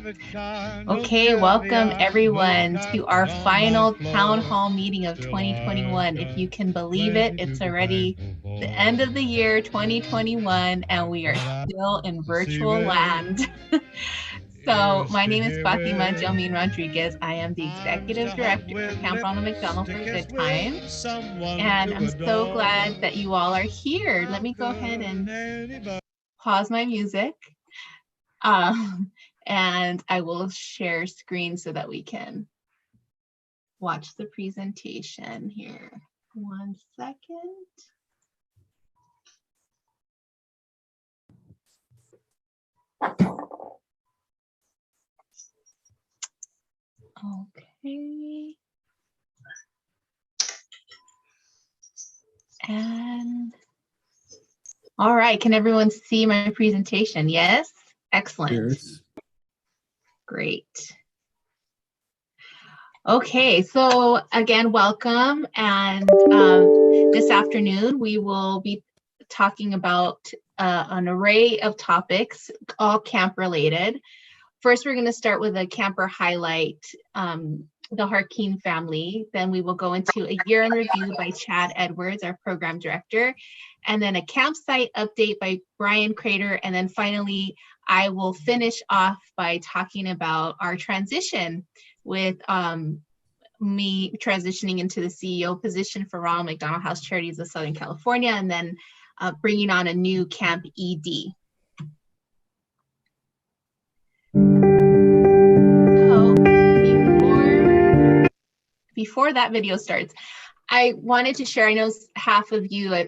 Okay, welcome everyone to our final town hall meeting of 2021. If you can believe it, it's already the end of the year 2021 and we are still in virtual land. So my name is Fatima Jomin Rodriguez. I am the Executive Director for Camp Ronald McDonald for Good Times. And I'm so glad that you all are here. Let me go ahead and pause my music. And I will share screen so that we can watch the presentation here. 1 second. Okay. And all right, can everyone see my presentation? Yes? Excellent. Yes. Great. Okay, so again, welcome. And this afternoon, we will be talking about an array of topics, all camp related. First, we're going to start with a camper highlight, the Harkeen family. Then we will go into a year in review by Chad Edwards, our program director, and then a campsite update by Brian Crater. And then finally, I will finish off by talking about our transition with me transitioning into the CEO position for Ronald McDonald House Charities of Southern California, and then bringing on a new camp ED. So before that video starts, I wanted to share, I know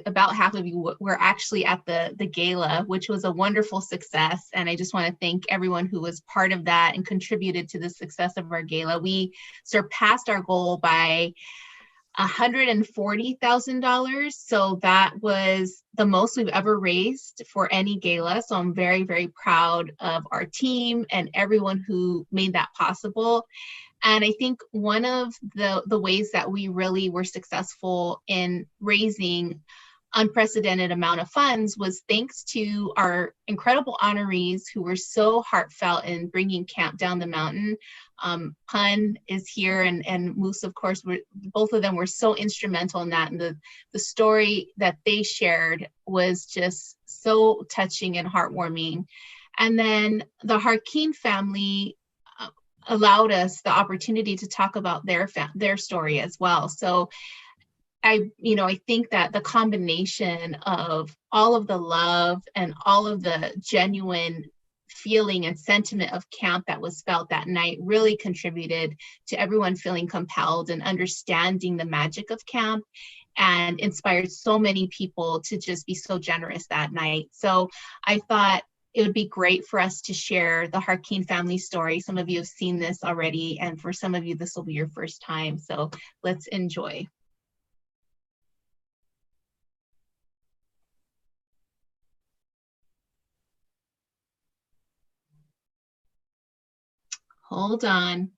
about half of you were actually at the gala, which was a wonderful success. And I just want to thank everyone who was part of that and contributed to the success of our gala. We surpassed our goal by $140,000. So that was the most we've ever raised for any gala. So I'm very, very proud of our team and everyone who made that possible. And I think one of the ways that we really were successful in raising unprecedented amount of funds was thanks to our incredible honorees who were so heartfelt in bringing camp down the mountain. Pun is here and Moose, of course, both of them were so instrumental in that. And the story that they shared was just so touching and heartwarming. And then the Harkeen family allowed us the opportunity to talk about their story as well. So I think that the combination of all of the love and all of the genuine feeling and sentiment of camp that was felt that night really contributed to everyone feeling compelled and understanding the magic of camp, and inspired so many people to just be so generous that night. So I thought it would be great for us to share the Harkeen family story. Some of you have seen this already, and for some of you, this will be your first time. So let's enjoy. Hold on.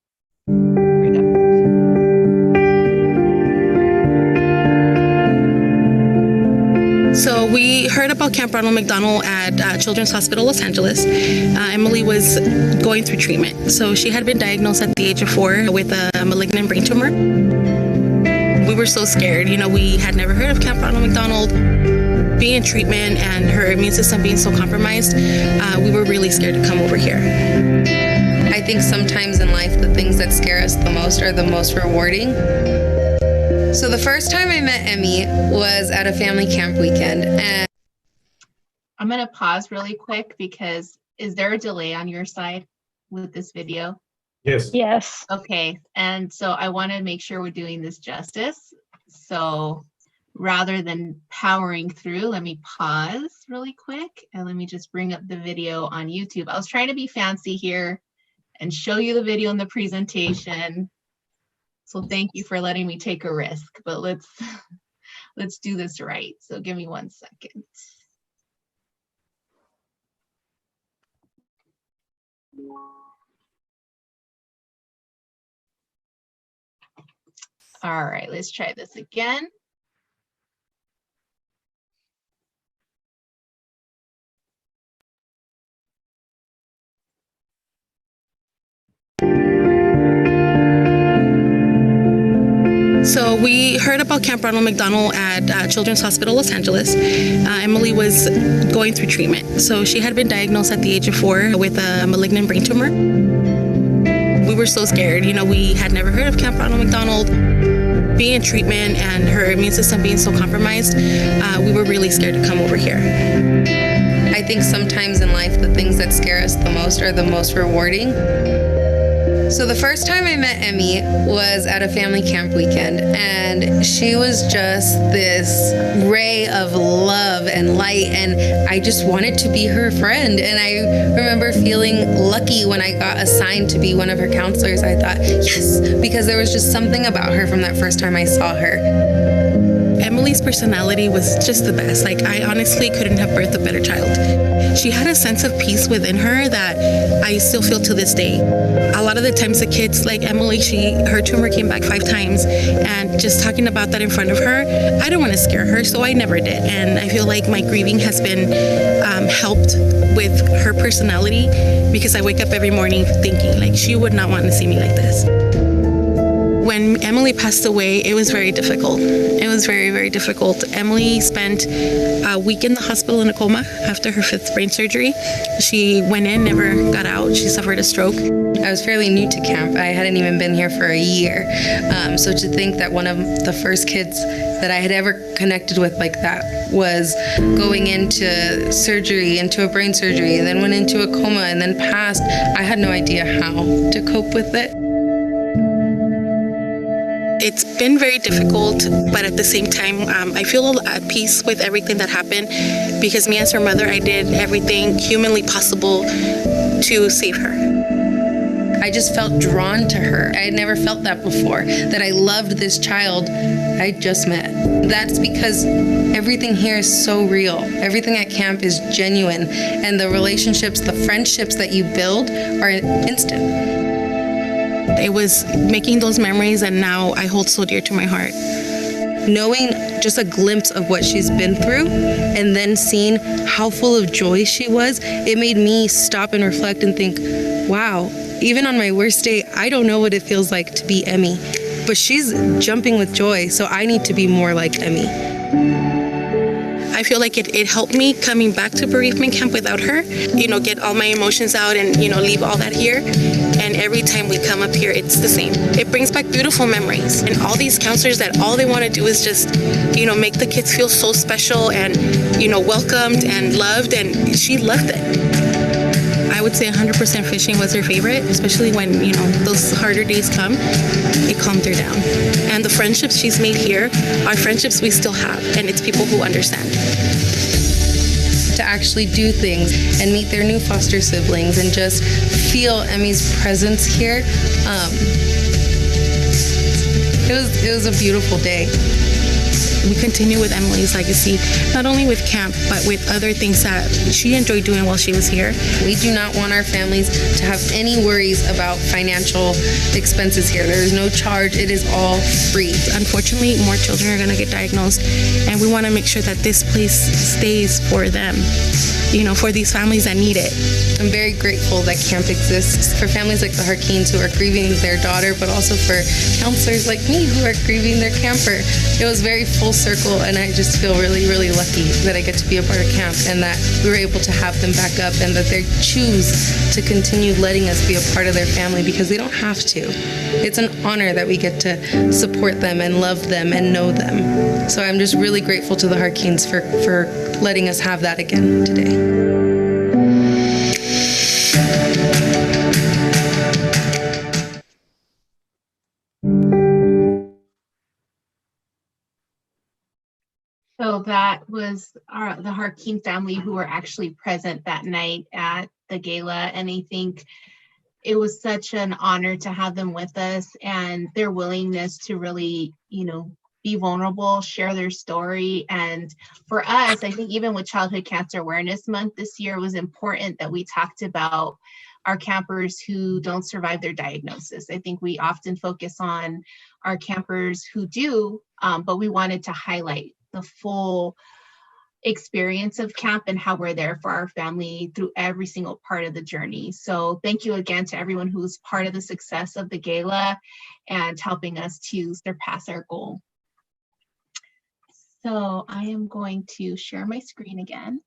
So we heard about Camp Ronald McDonald at Children's Hospital Los Angeles. Emily was going through treatment. So she had been diagnosed at the age of 4 with a malignant brain tumor. We were so scared. We had never heard of Camp Ronald McDonald. Being in treatment and her immune system being so compromised, we were really scared to come over here. I think sometimes in life, the things that scare us the most are the most rewarding. So the first time I met Emmy was at a family camp weekend. And I'm going to pause really quick because is there a delay on your side with this video? Yes. Yes. Okay. And so I want to make sure we're doing this justice. So rather than powering through, let me pause really quick and let me just bring up the video on YouTube. I was trying to be fancy here and show you the video in the presentation. So thank you for letting me take a risk, but let's do this right. So give me 1 second. All right, let's try this again. So we heard about Camp Ronald McDonald at Children's Hospital Los Angeles. Emily was going through treatment. So she had been diagnosed at the age of 4 with a malignant brain tumor. We were so scared. We had never heard of Camp Ronald McDonald. Being in treatment and her immune system being so compromised, we were really scared to come over here. I think sometimes in life, the things that scare us the most are the most rewarding. So the first time I met Emmy was at a family camp weekend, and she was just this ray of love and light, and I just wanted to be her friend. And I remember feeling lucky when I got assigned to be one of her counselors. I thought, yes, because there was just something about her from that first time I saw her. Emily's personality was just the best. I honestly couldn't have birthed a better child. She had a sense of peace within her that I still feel to this day. A lot of the times the kids, like Emily, her tumor came back 5 times, and just talking about that in front of her, I don't want to scare her, so I never did. And I feel like my grieving has been helped with her personality, because I wake up every morning thinking she would not want to see me like this. When Emily passed away, it was very difficult. It was very, very difficult. Emily spent a week in the hospital in a coma after her 5th brain surgery. She went in, never got out. She suffered a stroke. I was fairly new to camp. I hadn't even been here for a year. So to think that one of the first kids that I had ever connected with like that was going into surgery, into a brain surgery, and then went into a coma and then passed, I had no idea how to cope with it. It's been very difficult, but at the same time, I feel at peace with everything that happened, because me as her mother, I did everything humanly possible to save her. I just felt drawn to her. I had never felt that before, that I loved this child I just met. That's because everything here is so real. Everything at camp is genuine, and the relationships, the friendships that you build are instant. It was making those memories that now I hold so dear to my heart. Knowing just a glimpse of what she's been through, and then seeing how full of joy she was, it made me stop and reflect and think, wow, even on my worst day, I don't know what it feels like to be Emmy, but she's jumping with joy, so I need to be more like Emmy. I feel like it helped me coming back to bereavement camp without her, get all my emotions out and, leave all that here. And every time we come up here, it's the same. It brings back beautiful memories. And all these counselors that all they want to do is just, make the kids feel so special and, welcomed and loved. And she loved it. I would say 100% fishing was her favorite, especially when, those harder days come. It calmed her down. And the friendships she's made here are friendships we still have, and it's people who understand. To actually do things and meet their new foster siblings and just feel Emmy's presence here, it was a beautiful day. We continue with Emily's legacy, not only with camp, but with other things that she enjoyed doing while she was here. We do not want our families to have any worries about financial expenses here. There is no charge. It is all free. Unfortunately, more children are going to get diagnosed, and we want to make sure that this place stays for them, for these families that need it. I'm very grateful that camp exists for families like the Harkins who are grieving their daughter, but also for counselors like me who are grieving their camper. It was very full circle, and I just feel really, really lucky that I get to be a part of camp and that we were able to have them back up and that they choose to continue letting us be a part of their family, because they don't have to. It's an honor that we get to support them and love them and know them. So I'm just really grateful to the Harkins for letting us have that again today. So that was the Harkin family who were actually present that night at the gala. And I think it was such an honor to have them with us, and their willingness to really, be vulnerable, share their story. And for us, I think even with Childhood Cancer Awareness Month this year, it was important that we talked about our campers who don't survive their diagnosis. I think we often focus on our campers who do, but we wanted to highlight the full experience of camp and how we're there for our family through every single part of the journey. So thank you again to everyone who's part of the success of the gala and helping us to surpass our goal. So I am going to share my screen again.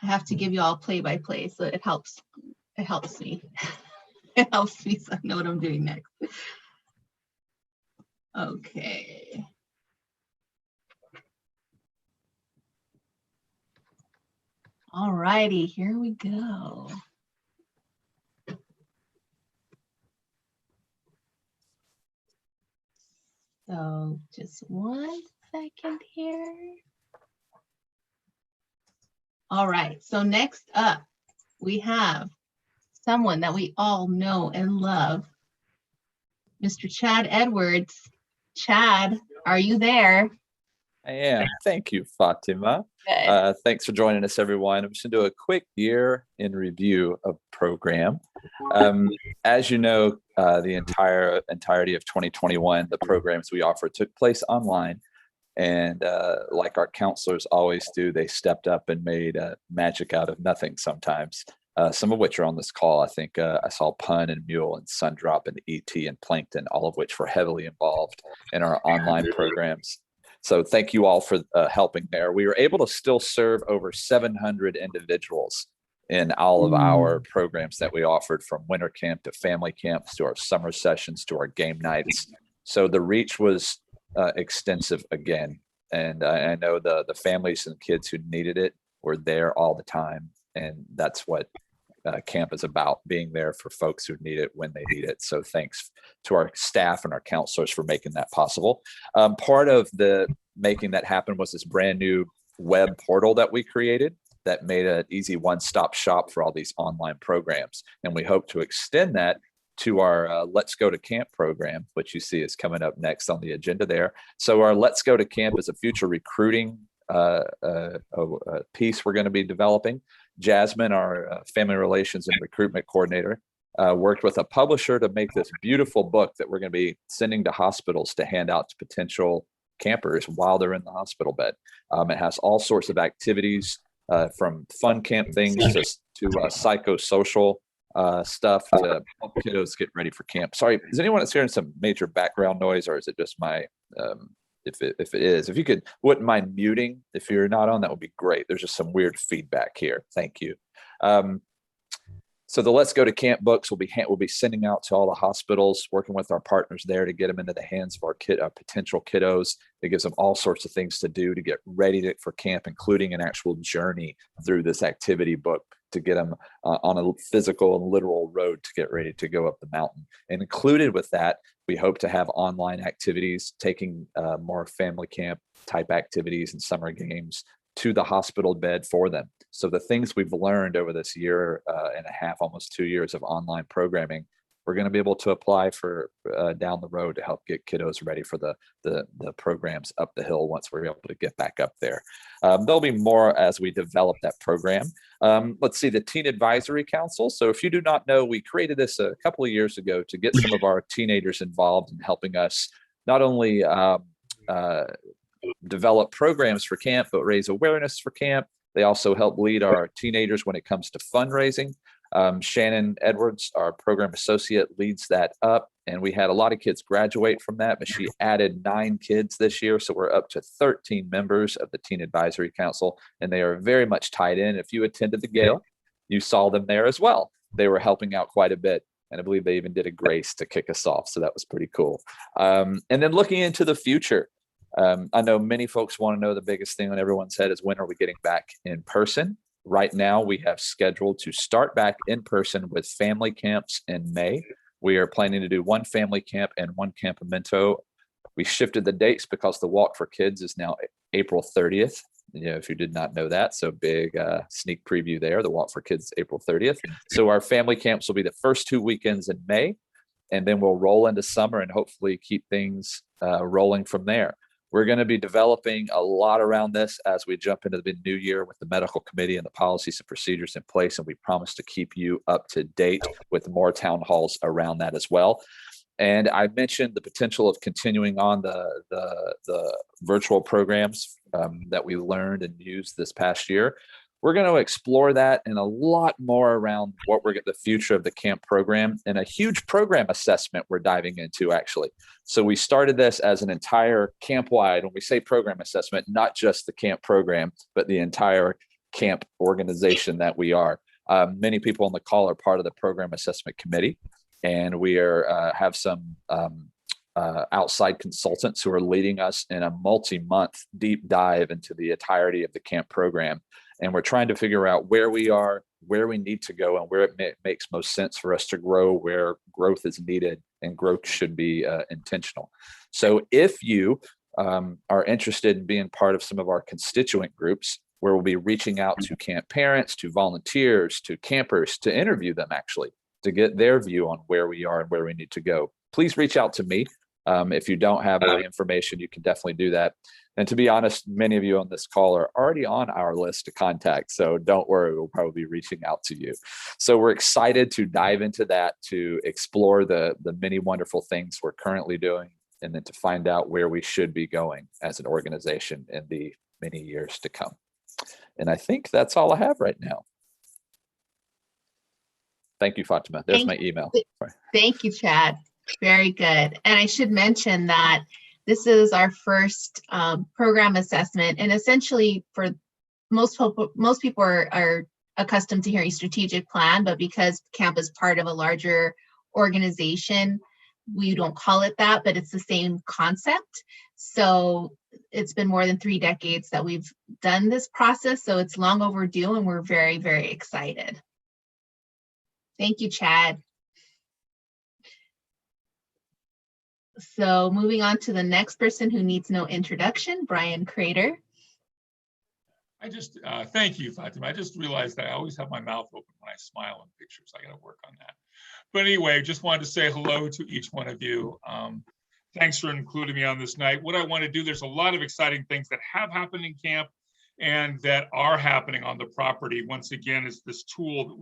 I have to give you all play-by-play, so it helps me. It helps me so I know what I'm doing next. Okay. All righty, here we go. So just 1 second here. All right, so next up, we have someone that we all know and love, Mr. Chad Edwards. Chad, are you there? I am. Thank you, Fatima. Thanks for joining us, everyone. I'm just going to do a quick year in review of program. As you know, the entirety of 2021, the programs we offered took place online. And like our counselors always do, they stepped up and made magic out of nothing sometimes. Some of which are on this call. I think I saw Pun and Mule and Sundrop and ET and Plankton, all of which were heavily involved in our online programs. So thank you all for helping there. We were able to still serve over 700 individuals in all of our programs that we offered, from winter camp to family camps to our summer sessions to our game nights. So the reach was extensive again. And I know the families and kids who needed it were there all the time. And that's what camp is about, being there for folks who need it when they need it. So thanks to our staff and our counselors for making that possible. Part of the making that happen was this brand new web portal that we created that made an easy one-stop shop for all these online programs. And we hope to extend that to our Let's Go to Camp program, which you see is coming up next on the agenda there. So our Let's Go to Camp is a future recruiting piece we're going to be developing. Jasmine, our family relations and recruitment coordinator, worked with a publisher to make this beautiful book that we're going to be sending to hospitals to hand out to potential campers while they're in the hospital bed. It has all sorts of activities, from fun camp things to psychosocial stuff to help kiddos get ready for camp. Sorry, is anyone that's hearing some major background noise, or is it just my if it is, if you wouldn't mind muting if you're not on, that would be great. There's just some weird feedback here. Thank you. So the Let's Go to Camp books we'll be sending out to all the hospitals, working with our partners there to get them into the hands of our potential kiddos. It gives them all sorts of things to do to get ready for camp, including an actual journey through this activity book to get them on a physical and literal road to get ready to go up the mountain. And included with that, we hope to have online activities, taking more family camp type activities and summer games to the hospital bed for them. So the things we've learned over this year and a half, almost 2 years of online programming, we're going to be able to apply for down the road to help get kiddos ready for the programs up the hill once we're able to get back up there. There'll be more as we develop that program. Let's see, the Teen Advisory Council. So if you do not know, we created this a couple of years ago to get some of our teenagers involved in helping us not only develop programs for camp, but raise awareness for camp. They also help lead our teenagers when it comes to fundraising. Shannon Edwards, our program associate, leads that up. And we had a lot of kids graduate from that, but she added 9 kids this year. So we're up to 13 members of the Teen Advisory Council, and they are very much tied in. If you attended the Gala, you saw them there as well. They were helping out quite a bit. And I believe they even did a grace to kick us off. So that was pretty cool. And then looking into the future, I know many folks want to know the biggest thing on everyone's head is, when are we getting back in person? Right now, we have scheduled to start back in person with family camps in May. We are planning to do 1 family camp and 1 campamento. We shifted the dates because the Walk for Kids is now April 30th. You know, if you did not know that, so big sneak preview there. The Walk for Kids, April 30th. So our family camps will be the first 2 weekends in May, and then we'll roll into summer and hopefully keep things rolling from there. We're going to be developing a lot around this as we jump into the new year with the medical committee and the policies and procedures in place. And we promise to keep you up to date with more town halls around that as well. And I mentioned the potential of continuing on the virtual programs that we learned and used this past year. We're going to explore that and a lot more around what we're the future of the camp program, and a huge program assessment we're diving into actually. So we started this as an entire camp-wide, when we say program assessment, not just the camp program, but the entire camp organization that we are. Many people on the call are part of the program assessment committee, and we are have some outside consultants who are leading us in a multi-month deep dive into the entirety of the camp program. And we're trying to figure out where we are, where we need to go, and where it makes most sense for us to grow, where growth is needed and growth should be intentional. So if you are interested in being part of some of our constituent groups, where we'll be reaching out to camp parents, to volunteers, to campers, to interview them actually, to get their view on where we are and where we need to go, please reach out to me. If you don't have my information, you can definitely do that. And to be honest, many of you on this call are already on our list to contact. So don't worry, we'll probably be reaching out to you. So we're excited to dive into that, to explore the many wonderful things we're currently doing, and then to find out where we should be going as an organization in the many years to come. And I think that's all I have right now. Thank you, Fatima. There's my email. Sorry. Thank you, Chad. Very good. And I should mention that this is our first program assessment, and essentially for most people are accustomed to hearing strategic plan, but because camp is part of a larger organization, we don't call it that, but it's the same concept. So it's been more than 3 decades that we've done this process, so it's long overdue, and we're very, very excited. Thank you, Chad. So moving on to the next person who needs no introduction, Brian Crater. I just, thank you, Fatima. I just realized that I always have my mouth open when I smile in pictures. I gotta work on that. But anyway, just wanted to say hello to each one of you. Thanks for including me on this night. What I want to do, there's a lot of exciting things that have happened in camp and that are happening on the property. Once again, is this tool that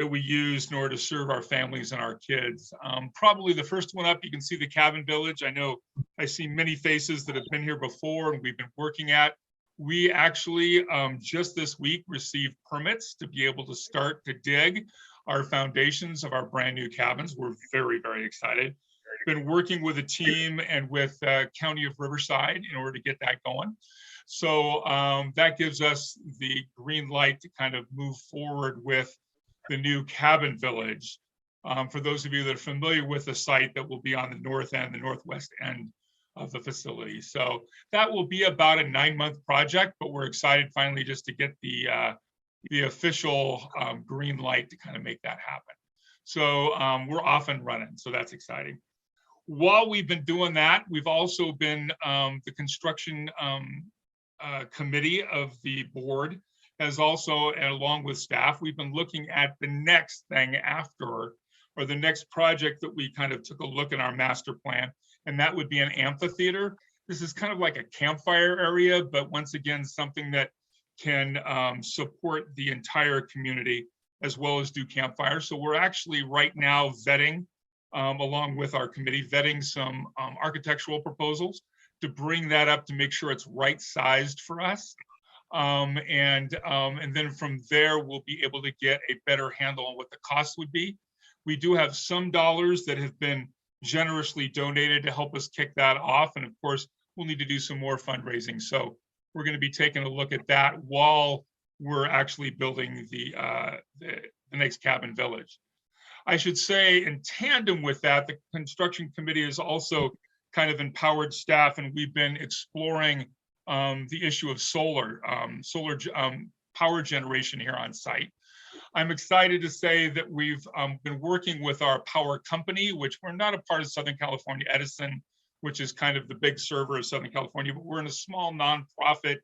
we use in order to serve our families and our kids. Probably the first one up, you can see the cabin village. I know I see many faces that have been here before and we've been working at. We actually just this week received permits to be able to start to dig our foundations of our brand new cabins. We're very, very excited. Been working with a team and with County of Riverside in order to get that going. So that gives us the green light to kind of move forward with the new cabin village. For those of you that are familiar with the site, that will be on the north end, the northwest end of the facility. So that will be about a 9-month project, but we're excited finally just to get the official green light to kind of make that happen. So we're off and running, so that's exciting. While we've been doing that, we've also been, the construction committee of the board has also, and along with staff, we've been looking at the next thing after, or the next project that we kind of took a look at our master plan, and that would be an amphitheater. This is kind of like a campfire area, but once again, something that can support the entire community as well as do campfires. So we're actually right now vetting, along with our committee, vetting some architectural proposals to bring that up to make sure it's right sized for us. And then from there, we'll be able to get a better handle on what the cost would be. We do have some dollars that have been generously donated to help us kick that off. And of course, we'll need to do some more fundraising. So we're going to be taking a look at that while we're actually building the next cabin village. I should say, in tandem with that, the construction committee has also kind of empowered staff, and we've been exploring the issue of solar power generation here on site. I'm excited to say that we've been working with our power company, which we're not a part of Southern California Edison, which is kind of the big server of Southern California, but we're in a small nonprofit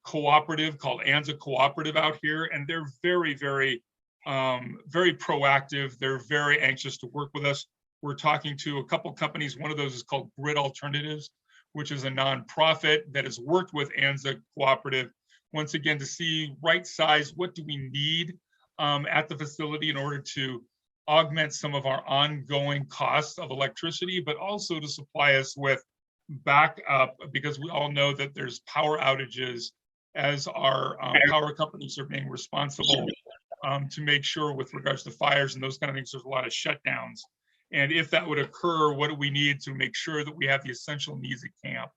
cooperative called ANZA Cooperative out here, and they're very, very, very proactive. They're very anxious to work with us. We're talking to a couple companies. One of those is called Grid Alternatives, which is a nonprofit that has worked with ANZA Cooperative, once again, to see right size, what do we need at the facility in order to augment some of our ongoing costs of electricity, but also to supply us with backup, because we all know that there's power outages as our power companies are being responsible to make sure with regards to fires and those kind of things, there's a lot of shutdowns. And if that would occur, what do we need to make sure that we have the essential needs at camp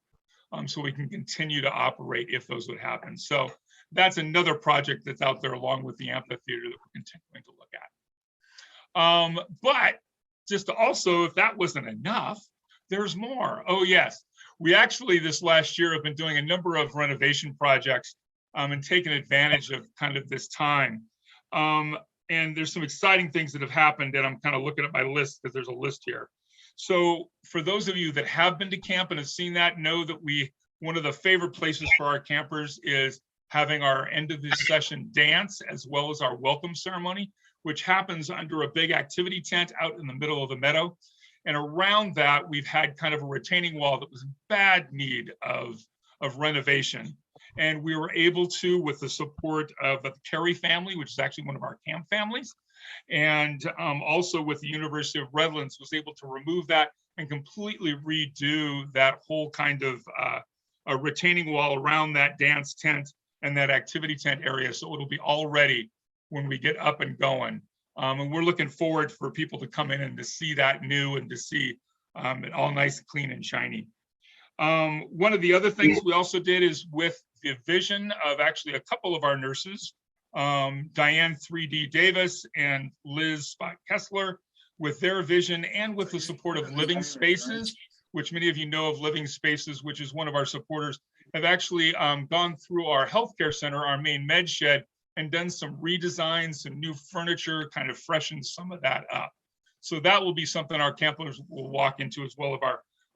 so we can continue to operate if those would happen. So that's another project that's out there along with the amphitheater that we're continuing to look at. But just to also, if that wasn't enough, there's more. Oh yes, we actually this last year have been doing a number of renovation projects and taking advantage of kind of this time. And there's some exciting things that have happened, and I'm kind of looking at my list because there's a list here. So for those of you that have been to camp and have seen that, know that one of the favorite places for our campers is having our end of the session dance as well as our welcome ceremony, which happens under a big activity tent out in the middle of the meadow. And around that, we've had kind of a retaining wall that was in bad need of renovation. And we were able to, with the support of the Carey family, which is actually one of our camp families, and also with the University of Redlands, was able to remove that and completely redo that whole kind of a retaining wall around that dance tent and that activity tent area. So it'll be all ready when we get up and going. And we're looking forward for people to come in and to see that new and to see it all nice, clean and shiny. One of the other things we also did is with the vision of actually a couple of our nurses, Diane 3D Davis and Liz Spot Kessler, with their vision and with the support of Living Spaces, which many of you know of Living Spaces, which is one of our supporters, have actually gone through our healthcare center, our main med shed, and done some redesigns, some new furniture, kind of freshen some of that up. So that will be something our campers will walk into, as well as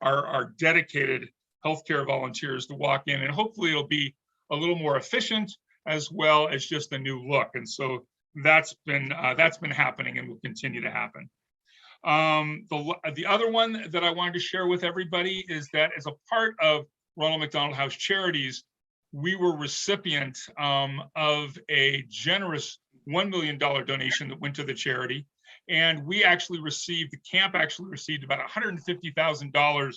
our dedicated healthcare volunteers to walk in, and hopefully it'll be a little more efficient as well as just a new look. And so that's been happening and will continue to happen. The other one that I wanted to share with everybody is that as a part of Ronald McDonald House Charities, we were recipient of a generous $1 million donation that went to the charity. And we actually received, the camp actually received about $150,000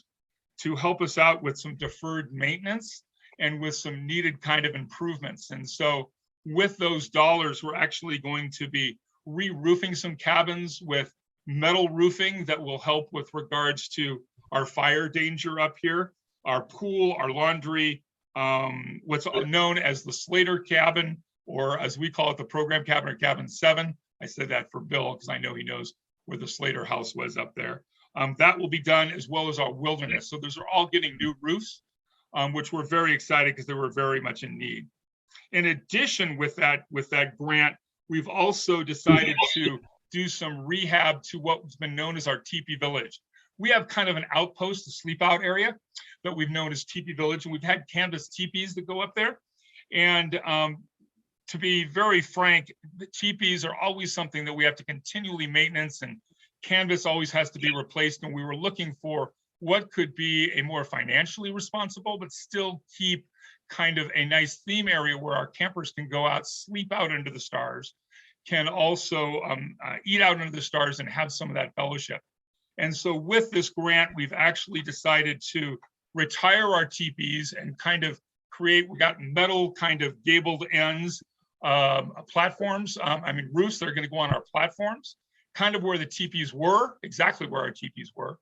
to help us out with some deferred maintenance and with some needed kind of improvements. And so with those dollars, we're actually going to be re-roofing some cabins with metal roofing that will help with regards to our fire danger up here, our pool, our laundry, what's known as the Slater cabin, or as we call it, the program cabin, or cabin 7. I said that for Bill because I know he knows where the Slater house was up there. That will be done, as well as our wilderness. So those are all getting new roofs, which we're very excited because they were very much in need. In addition, with that grant, we've also decided to do some rehab to what's been known as our teepee village. We have kind of an outpost, a sleep out area that we've known as Teepee Village, and we've had canvas teepees that go up there. And to be very frank, the teepees are always something that we have to continually maintenance, and canvas always has to be replaced. And we were looking for what could be a more financially responsible, but still keep kind of a nice theme area where our campers can go out, sleep out under the stars, can also eat out under the stars and have some of that fellowship. And so with this grant, we've actually decided to retire our teepees and kind of create, we got metal kind of gabled ends, platforms, roofs that are going to go on our platforms, kind of where the teepees were, exactly where our teepees were.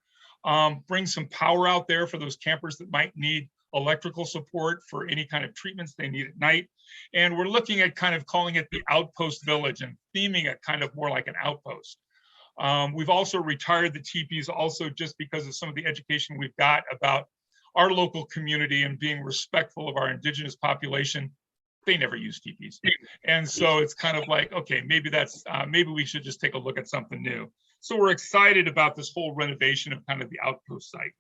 Bring some power out there for those campers that might need electrical support for any kind of treatments they need at night. And we're looking at kind of calling it the Outpost Village and theming it kind of more like an outpost. We've also retired the teepees also just because of some of the education we've got about our local community and being respectful of our indigenous population. They never use teepees. And so it's kind of like, okay, maybe we should just take a look at something new. So we're excited about this whole renovation of kind of the outpost site.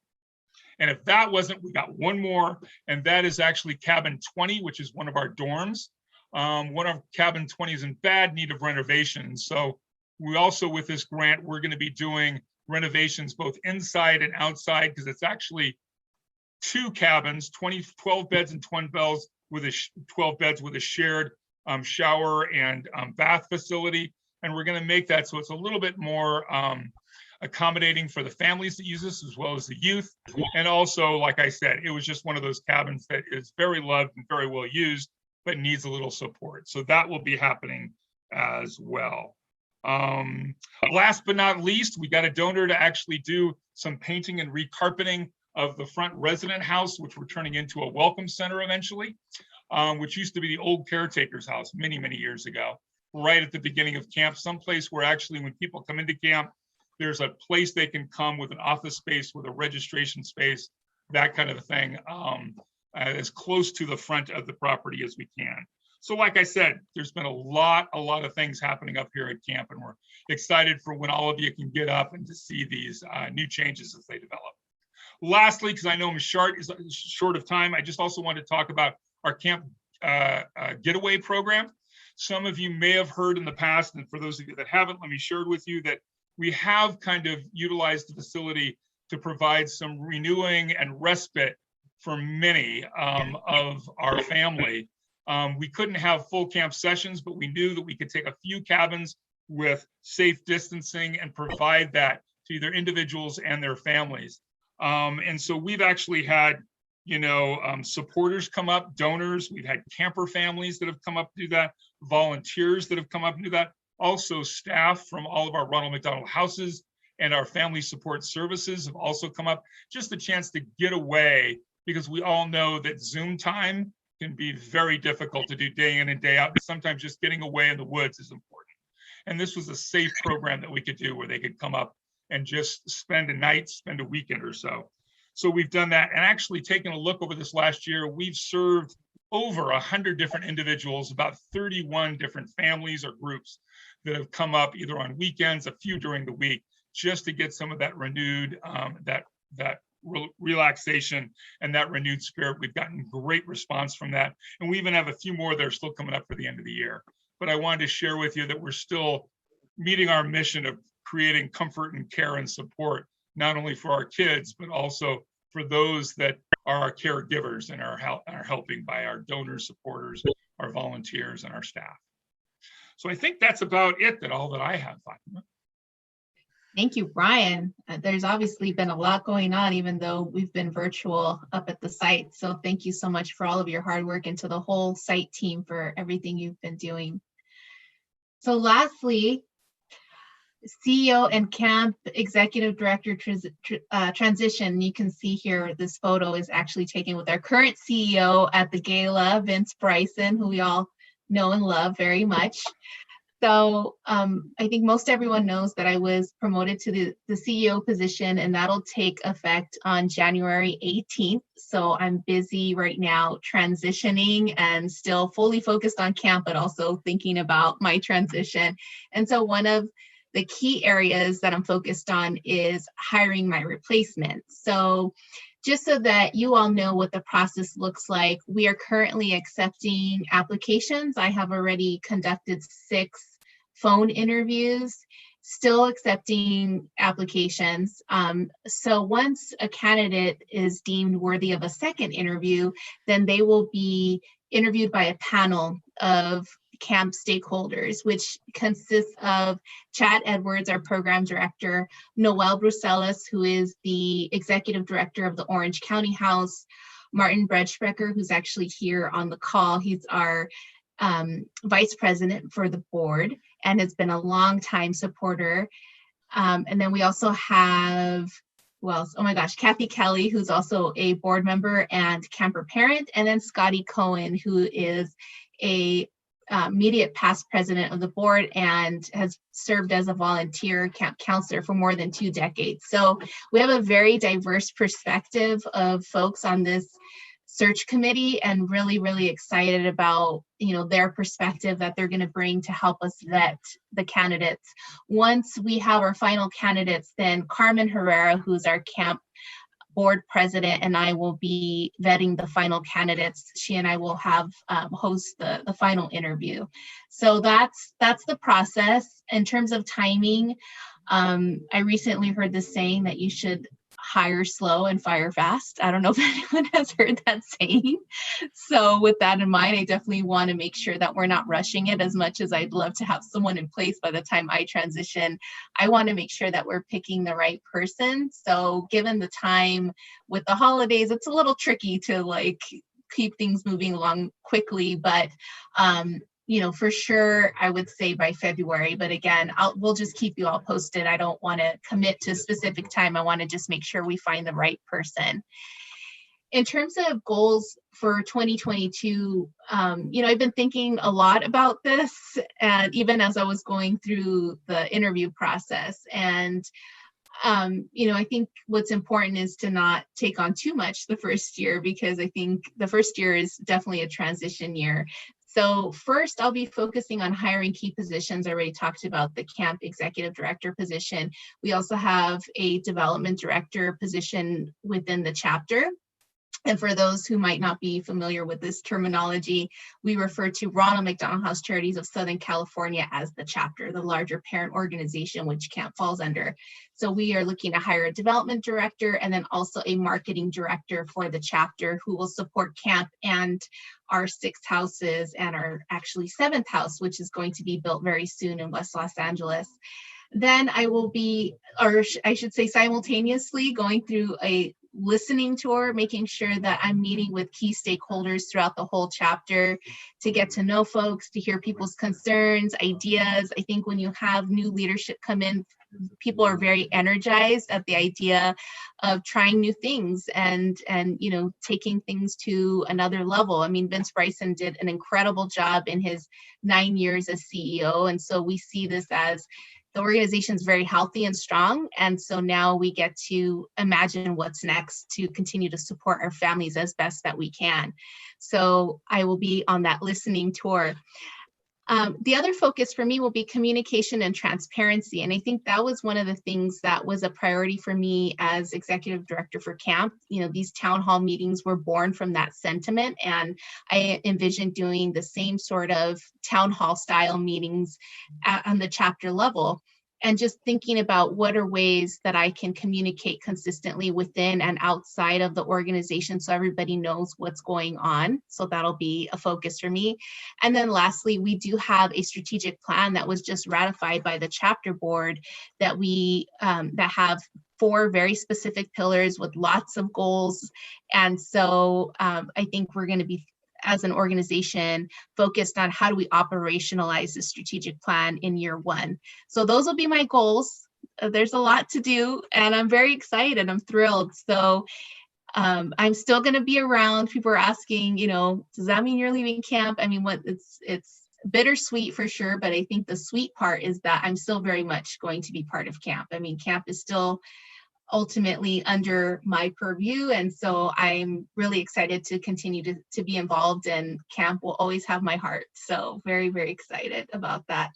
And if that wasn't, we got one more, and that is actually cabin 20, which is one of our dorms. One of cabin 20 is in bad need of renovation. So we also, with this grant, we're going to be doing renovations both inside and outside, because it's actually 2 cabins, 12 beds and 12 beds with a shared shower and bath facility. and we're going to make that so it's a little bit more accommodating for the families that use this as well as the youth. And also, like I said, it was just one of those cabins that is very loved and very well used, but needs a little support. So that will be happening as well. Last but not least, we got a donor to actually do some painting and recarpeting of the front resident house, which we're turning into a welcome center eventually, which used to be the old caretaker's house many, many years ago, right at the beginning of camp, someplace where actually when people come into camp, there's a place they can come with an office space, with a registration space, that kind of thing, as close to the front of the property as we can. So like I said, there's been a lot of things happening up here at camp, and we're excited for when all of you can get up and to see these new changes as they develop. Lastly, because I know I'm short of time, I just also want to talk about our camp getaway program. Some of you may have heard in the past, and for those of you that haven't, let me share it with you, that we have kind of utilized the facility to provide some renewing and respite for many of our family. We couldn't have full camp sessions, but we knew that we could take a few cabins with safe distancing and provide that to either individuals and their families. And so we've actually had, supporters come up, donors. We've had camper families that have come up to do that, volunteers that have come up and do that. Also, staff from all of our Ronald McDonald houses and our family support services have also come up. Just a chance to get away, because we all know that Zoom time can be very difficult to do day in and day out. And sometimes just getting away in the woods is important. And this was a safe program that we could do where they could come up and just spend a night, spend a weekend or so. So we've done that, and actually taking a look over this last year, we've served over 100 different individuals, about 31 different families or groups that have come up either on weekends, a few during the week, just to get some of that renewed, relaxation and that renewed spirit. We've gotten great response from that. And we even have a few more that are still coming up for the end of the year. But I wanted to share with you that we're still meeting our mission of creating comfort and care and support, not only for our kids, but also for those that are our caregivers and are helping by our donors, supporters, our volunteers, and our staff. So I think that's about it, all that I have, Fatima. Thank you, Brian. There's obviously been a lot going on, even though we've been virtual up at the site. So thank you so much for all of your hard work, and to the whole site team for everything you've been doing. So lastly, CEO and camp executive director transition. You can see here, this photo is actually taken with our current CEO at the Gala, Vince Bryson, who we all know and love very much. So I think most everyone knows that I was promoted to the CEO position, and that'll take effect on January 18th. So I'm busy right now transitioning and still fully focused on camp, but also thinking about my transition. And so one of the key areas that I'm focused on is hiring my replacement. So just so that you all know what the process looks like, we are currently accepting applications. I have already conducted 6 phone interviews, still accepting applications. So once a candidate is deemed worthy of a second interview, then they will be interviewed by a panel of camp stakeholders, which consists of Chad Edwards, our program director, Noel Bruselas, who is the executive director of the Orange County House, Martin Bredsprecher, who's actually here on the call. He's our vice president for the board and has been a longtime supporter. And then we also have, oh my gosh, Kathy Kelly, who's also a board member and camper parent, and then Scotty Cohen, who is a immediate past president of the board and has served as a volunteer camp counselor for more than 2 decades. So we have a very diverse perspective of folks on this search committee, and really excited about their perspective that they're going to bring to help us vet the candidates. Once we have our final candidates, then Carmen Herrera, who's our camp board president, and I will be vetting the final candidates. She and I will have host the final interview. So that's the process. In terms of timing, I recently heard this saying that you should hire slow and fire fast. I don't know if anyone has heard that saying. So with that in mind, I definitely want to make sure that we're not rushing it. As much as I'd love to have someone in place by the time I transition, I want to make sure that we're picking the right person. So given the time with the holidays, it's a little tricky to like keep things moving along quickly, but for sure, I would say by February. But again, we'll just keep you all posted. I don't want to commit to a specific time. I want to just make sure we find the right person. In terms of goals for 2022, I've been thinking a lot about this, and even as I was going through the interview process. And I think what's important is to not take on too much the first year, because I think the first year is definitely a transition year. So first, I'll be focusing on hiring key positions. I already talked about the camp executive director position. We also have a development director position within the chapter. And for those who might not be familiar with this terminology, we refer to Ronald McDonald House Charities of Southern California as the chapter, the larger parent organization which camp falls under. So we are looking to hire a development director and then also a marketing director for the chapter who will support camp and our 6 houses and our actually 7th house, which is going to be built very soon in West Los Angeles. Then I will be, or I should say simultaneously, going through a listening tour, making sure that I'm meeting with key stakeholders throughout the whole chapter to get to know folks, to hear people's concerns, ideas. I think when you have new leadership come in, people are very energized at the idea of trying new things and taking things to another level. I mean, Vince Bryson did an incredible job in his 9 years as CEO, and so we see this as the organization is very healthy and strong. And so now we get to imagine what's next to continue to support our families as best that we can. So I will be on that listening tour. The other focus for me will be communication and transparency. And I think that was one of the things that was a priority for me as executive director for camp. These town hall meetings were born from that sentiment. And I envisioned doing the same sort of town hall style meetings on the chapter level. And just thinking about what are ways that I can communicate consistently within and outside of the organization so everybody knows what's going on. So that'll be a focus for me. And then lastly, we do have a strategic plan that was just ratified by the chapter board that we that have 4 very specific pillars with lots of goals. And so I think we're going to be, as an organization, focused on how do we operationalize the strategic plan in year 1. So those will be my goals. There's a lot to do and I'm very excited. I'm thrilled. So I'm still going to be around. People are asking, does that mean you're leaving camp? I mean, it's bittersweet for sure, but I think the sweet part is that I'm still very much going to be part of camp. I mean, camp is still ultimately under my purview. And so I'm really excited to continue to be involved, and camp will always have my heart. So very, very excited about that.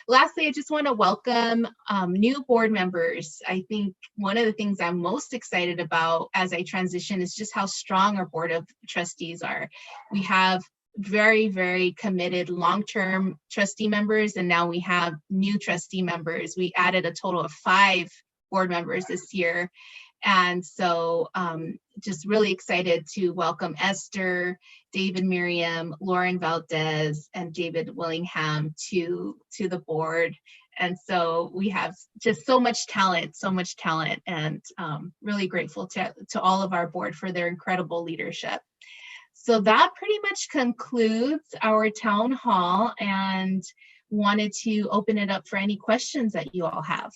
Lastly, I just want to welcome new board members. I think one of the things I'm most excited about as I transition is just how strong our board of trustees are. We have very, very committed long-term trustee members, and now we have new trustee members. We added a total of 5 board members this year. And so just really excited to welcome Esther, David Miriam, Lauren Valdez, and David Willingham to the board. And so we have just so much talent, and really grateful to all of our board for their incredible leadership. So that pretty much concludes our town hall, and wanted to open it up for any questions that you all have.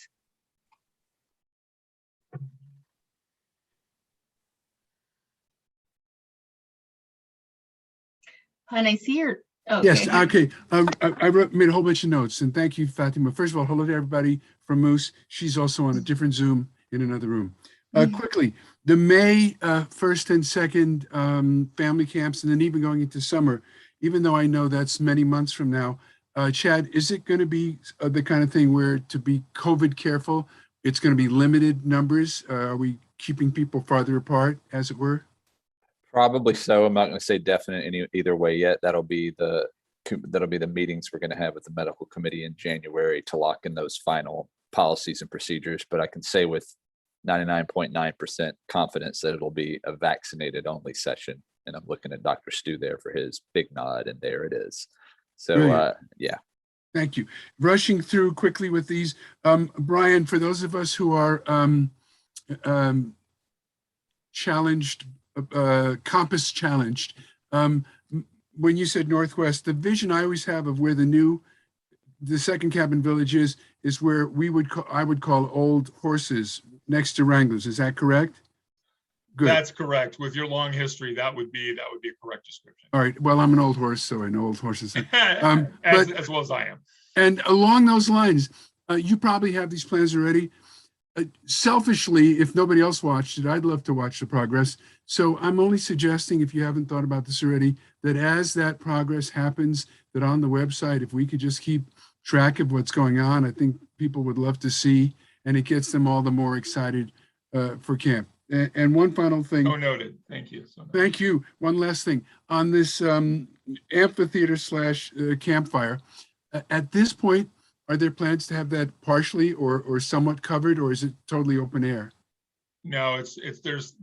And I see your, okay. Yes, okay. I made a whole bunch of notes, and thank you, Fatima. First of all, hello to everybody from Moose. She's also on a different Zoom in another room. Quickly, the May 1st and 2nd family camps, and then even going into summer, even though I know that's many months from now, Chad, is it going to be the kind of thing where, to be COVID careful, it's going to be limited numbers? Are we keeping people farther apart, as it were? Probably so. I'm not going to say definite either way yet. That'll be the meetings we're going to have with the medical committee in January to lock in those final policies and procedures. But I can say with 99.9% confidence that it'll be a vaccinated only session. And I'm looking at Dr. Stu there for his big nod, and there it is. So Brilliant. yeah. Thank you. Rushing through quickly with these, Brian, for those of us who are challenged, compass challenged, when you said Northwest, the vision I always have of where the second cabin village is where I would call Old Horses next to Wranglers. Is that correct? Good. That's correct. With your long history, that would be a correct description. All right. Well, I'm an old horse, so I know old horses. As well as I am. And along those lines, you probably have these plans already. Selfishly, if nobody else watched it, I'd love to watch the progress. So I'm only suggesting, if you haven't thought about this already, that as that progress happens, that on the website, if we could just keep track of what's going on, I think people would love to see, and it gets them all the more excited for camp. And one final thing. Oh, noted. Thank you. Thank you. One last thing on this amphitheater / campfire. At this point, are there plans to have that partially or somewhat covered, or is it totally open air? No, there's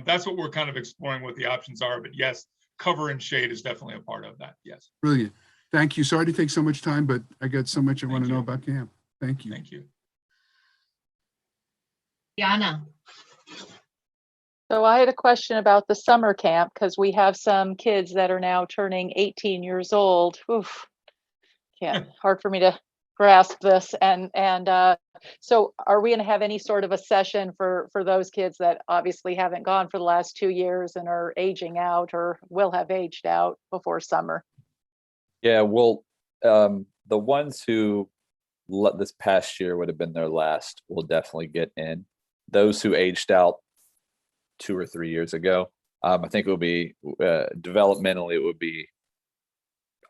that's what we're kind of exploring what the options are. But yes, cover and shade is definitely a part of that. Yes. Brilliant. Thank you. Sorry to take so much time, but I got so much I want to know about camp. Thank you. Thank you. Yana. So I had a question about the summer camp, because we have some kids that are now turning 18 years old. Oof, hard for me to grasp this. And so are we going to have any sort of a session for those kids that obviously haven't gone for the last 2 years and are aging out or will have aged out before summer? Yeah, well, the ones who this past year would have been their last will definitely get in. Those who aged out 2 or 3 years ago, I think it would be developmentally, it would be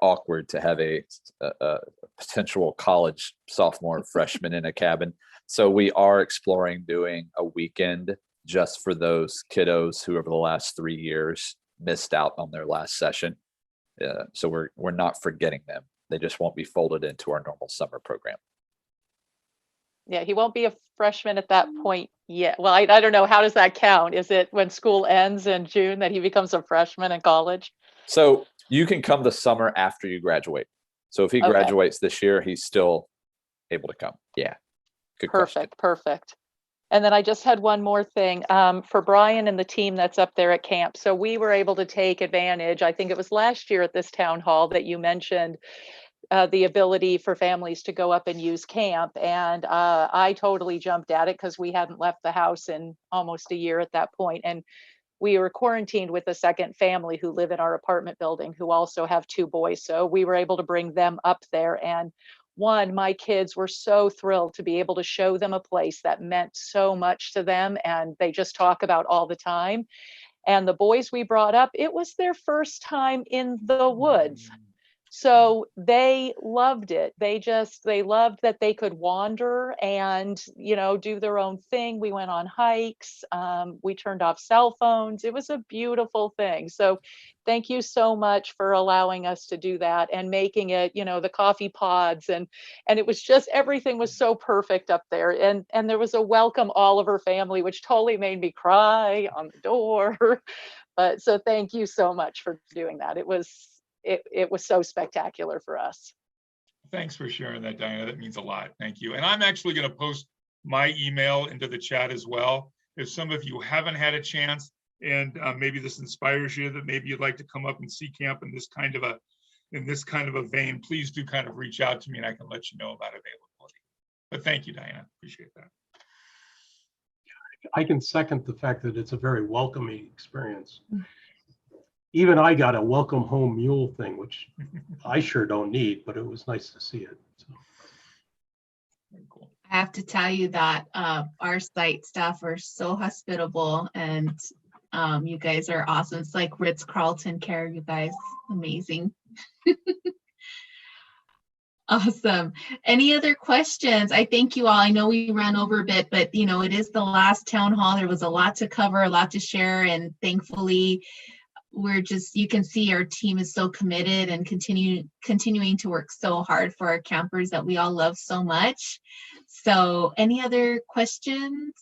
awkward to have a potential college sophomore freshman in a cabin. So we are exploring doing a weekend just for those kiddos who over the last 3 years missed out on their last session. So we're not forgetting them. They just won't be folded into our normal summer program. Yeah, he won't be a freshman at that point yet. Well, I don't know. How does that count? Is it when school ends in June that he becomes a freshman in college? So you can come the summer after you graduate. So if he graduates this year, he's still able to come. Yeah. Good question. Perfect. And then I just had one more thing for Brian and the team that's up there at camp. So we were able to take advantage, I think it was last year at this town hall that you mentioned, the ability for families to go up and use camp. And I totally jumped at it because we hadn't left the house in almost a year at that point. And we were quarantined with a second family who live in our apartment building who also have 2 boys. So we were able to bring them up there. And my kids were so thrilled to be able to show them a place that meant so much to them and they just talk about all the time. And the boys we brought up, it was their first time in the woods. So they loved it. They loved that they could wander and, do their own thing. We went on hikes. We turned off cell phones. It was a beautiful thing. So thank you so much for allowing us to do that and making it, the coffee pods and it was just, everything was so perfect up there. And there was a welcome Oliver family, which totally made me cry on the door. But so thank you so much for doing that. It was so spectacular for us. Thanks for sharing that, Diana. That means a lot. Thank you. And I'm actually going to post my email into the chat as well. If some of you haven't had a chance and maybe this inspires you that maybe you'd like to come up and see camp in this kind of a vein, please do kind of reach out to me and I can let you know about availability. But thank you, Diana. Appreciate that. I can second the fact that it's a very welcoming experience. Even I got a welcome home mule thing, which I sure don't need, but it was nice to see it. So. Very cool. I have to tell you that our site staff are so hospitable and you guys are awesome. It's like Ritz-Carlton care, you guys. Amazing. Awesome. Any other questions? I thank you all. I know we ran over a bit, but it is the last town hall. There was a lot to cover, a lot to share, and thankfully you can see our team is so committed and continuing to work so hard for our campers that we all love so much. So any other questions?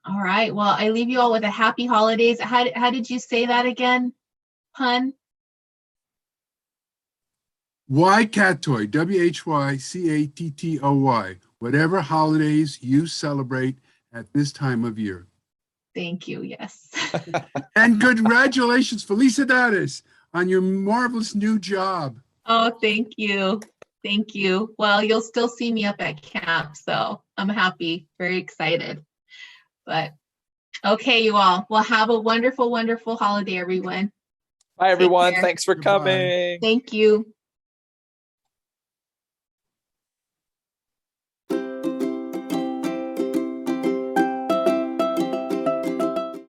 All right. Well, I leave you all with a happy holidays. How did you say that again, Pun? Whycattoy, WHYCATTOY, whatever holidays you celebrate at this time of year. Thank you. Yes. And congratulations, Felicidades, on your marvelous new job. Oh, thank you. Thank you. Well, you'll still see me up at camp, so I'm happy, very excited. But okay, you all. Well, have a wonderful, wonderful holiday, everyone. Bye, Take everyone. care. Thanks for Goodbye. coming. Thank you.